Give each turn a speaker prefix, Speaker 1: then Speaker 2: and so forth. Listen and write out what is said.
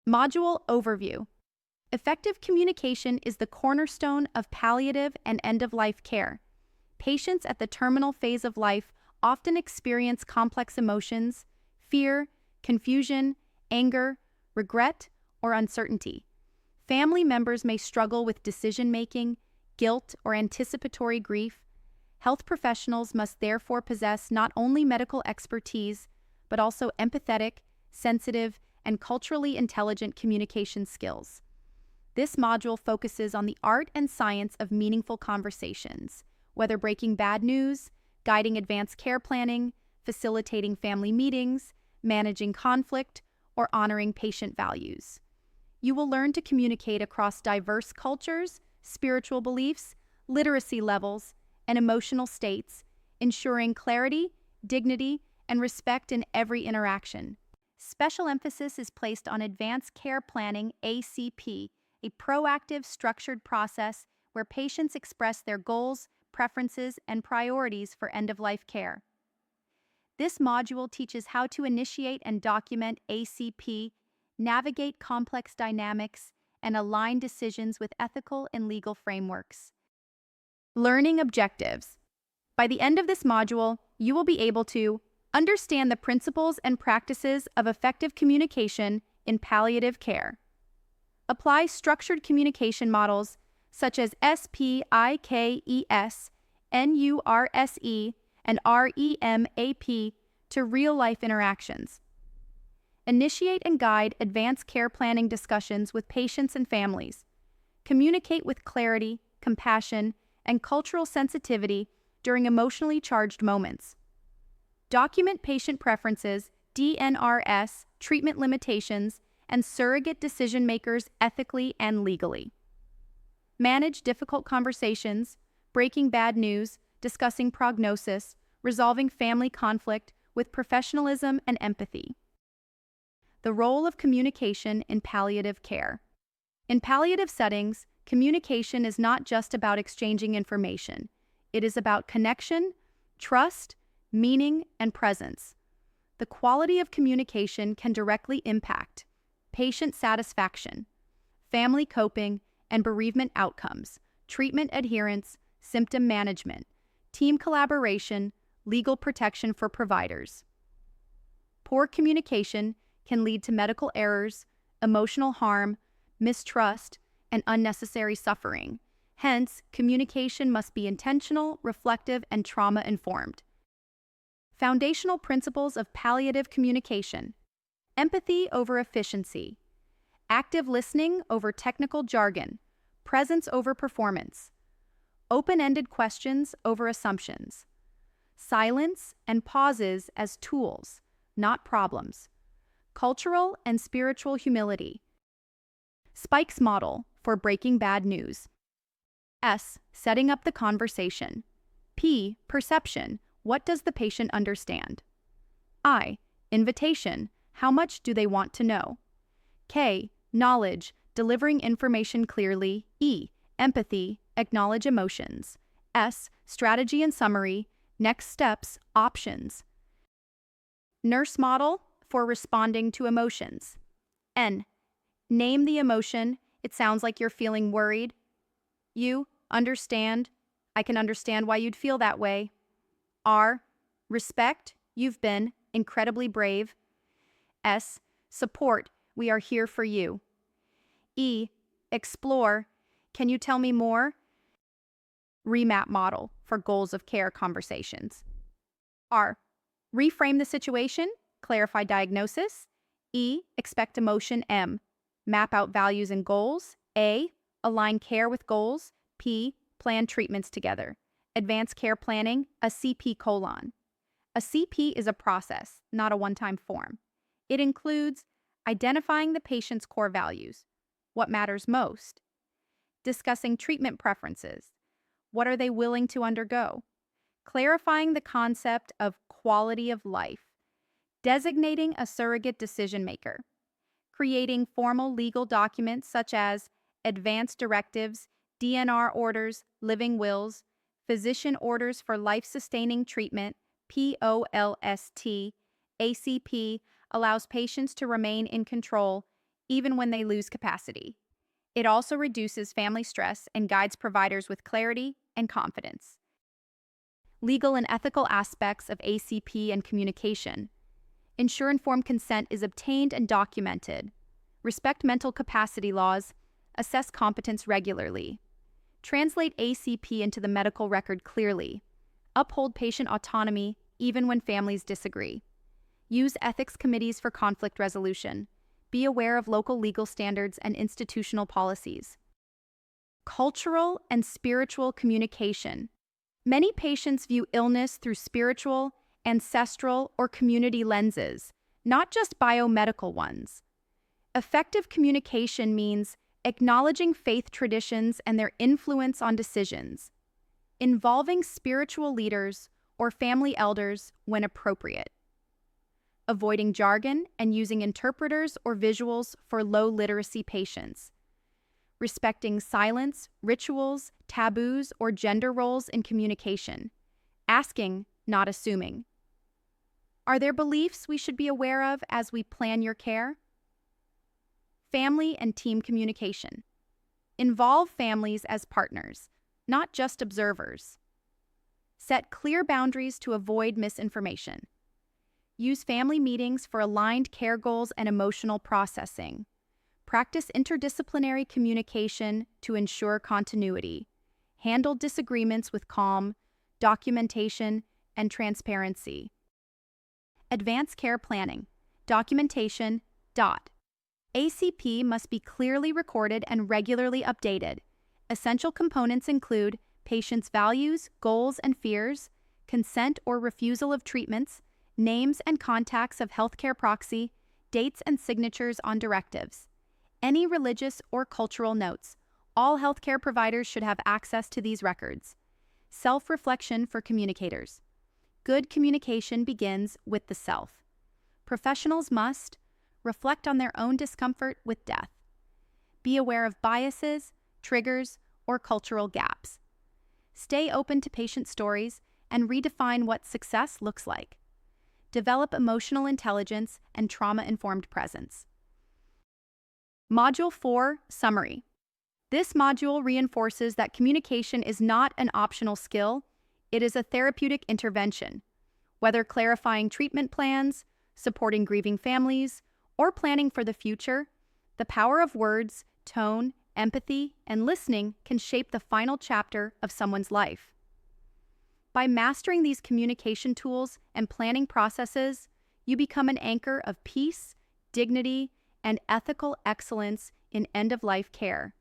Speaker 1: Module Overview. Effective communication is the cornerstone of palliative and end-of-life care. Patients at the terminal phase of life often experience complex emotions, fear, confusion, anger, regret, or uncertainty. Family members may struggle with decision-making, guilt, or anticipatory grief. Health professionals must therefore possess not only medical expertise, but also empathetic, sensitive, and culturally intelligent communication skills. This module focuses on the art and science of meaningful conversations, whether breaking bad news, guiding advanced care planning, facilitating family meetings, managing conflict, or honoring patient values. You will learn to communicate across diverse cultures, spiritual beliefs, literacy levels, and emotional states, ensuring clarity, dignity, and respect in every interaction. Special emphasis is placed on advanced care planning (ACP), a proactive, structured process where patients express their goals, preferences, and priorities for end-of-life care. This module teaches how to initiate and document ACP, navigate complex dynamics, and align decisions with ethical and legal frameworks. Learning objectives. By the end of this module, you will be able to understand the principles and practices of effective communication in palliative care. Apply structured communication models such as SPIKES, NURSE, and REMAP to real-life interactions. Initiate and guide advanced care planning discussions with patients and families. Communicate with clarity, compassion, and cultural sensitivity during emotionally charged moments. Document patient preferences, DNRS, treatment limitations, and surrogate decision-makers ethically and legally. Manage difficult conversations, breaking bad news, discussing prognosis, resolving family conflict with professionalism and empathy. The role of communication in palliative care. In palliative settings, communication is not just about exchanging information. It is about connection, trust, meaning, and presence. The quality of communication can directly impact patient satisfaction, family coping and bereavement outcomes, treatment adherence, symptom management, team collaboration, legal protection for providers. Poor communication can lead to medical errors, emotional harm, mistrust, and unnecessary suffering. Hence, communication must be intentional, reflective, and trauma-informed. Foundational principles of palliative communication. Empathy over efficiency. Active listening over technical jargon. Presence over performance. Open-ended questions over assumptions. Silence and pauses as tools, not problems. Cultural and spiritual humility. Spike's model for breaking bad news. S. Setting up the conversation. P. Perception. What does the patient understand? I. Invitation. How much do they want to know? K. Knowledge. Delivering information clearly. E. Empathy. Acknowledge emotions. S. Strategy and summary. Next steps. Options. Nurse model for responding to emotions. N. Name the emotion. It sounds like you're feeling worried. U. Understand. I can understand why you'd feel that way. R. Respect. You've been incredibly brave. S. Support. We are here for you. E. Explore. Can you tell me more? Remap model for goals of care conversations. R. Reframe the situation. Clarify diagnosis. E. Expect emotion. M. Map out values and goals. A. Align care with goals. P. Plan treatments together. Advanced care planning, a CP colon. A CP is a process, not a one-time form. It includes identifying the patient's core values, what matters most, discussing treatment preferences, what are they willing to undergo, clarifying the concept of quality of life, designating a surrogate decision maker, creating formal legal documents such as advance directives, DNR orders, living wills, physician orders for life-sustaining treatment, POLST, ACP allows patients to remain in control, even when they lose capacity. It also reduces family stress and guides providers with clarity and confidence. Legal and ethical aspects of ACP and communication. Ensure informed consent is obtained and documented. Respect mental capacity laws. Assess competence regularly. Translate ACP into the medical record clearly. Uphold patient autonomy even when families disagree. Use ethics committees for conflict resolution. Be aware of local legal standards and institutional policies. Cultural and spiritual communication. Many patients view illness through spiritual, ancestral, or community lenses, not just biomedical ones. Effective communication means acknowledging faith traditions and their influence on decisions, involving spiritual leaders or family elders when appropriate, avoiding jargon and using interpreters or visuals for low literacy patients, respecting silence, rituals, taboos, or gender roles in communication, asking, not assuming. Are there beliefs we should be aware of as we plan your care? Family and team communication. Involve families as partners, not just observers. Set clear boundaries to avoid misinformation. Use family meetings for aligned care goals and emotional processing. Practice interdisciplinary communication to ensure continuity. Handle disagreements with calm, documentation, and transparency. Advanced care planning. Documentation. ACP must be clearly recorded and regularly updated. Essential components include patients' values, goals, and fears, consent or refusal of treatments, names and contacts of healthcare proxy, dates and signatures on directives. Any religious or cultural notes. All healthcare providers should have access to these records. Self-reflection for communicators. Good communication begins with the self. Professionals must reflect on their own discomfort with death. Be aware of biases, triggers, or cultural gaps. Stay open to patient stories and redefine what success looks like. Develop emotional intelligence and trauma-informed presence. Module 4, Summary. This module reinforces that communication is not an optional skill, it is a therapeutic intervention. Whether clarifying treatment plans, supporting grieving families, or planning for the future, the power of words, tone, empathy, and listening can shape the final chapter of someone's life. By mastering these communication tools and planning processes, you become an anchor of peace, dignity, and ethical excellence in end-of-life care.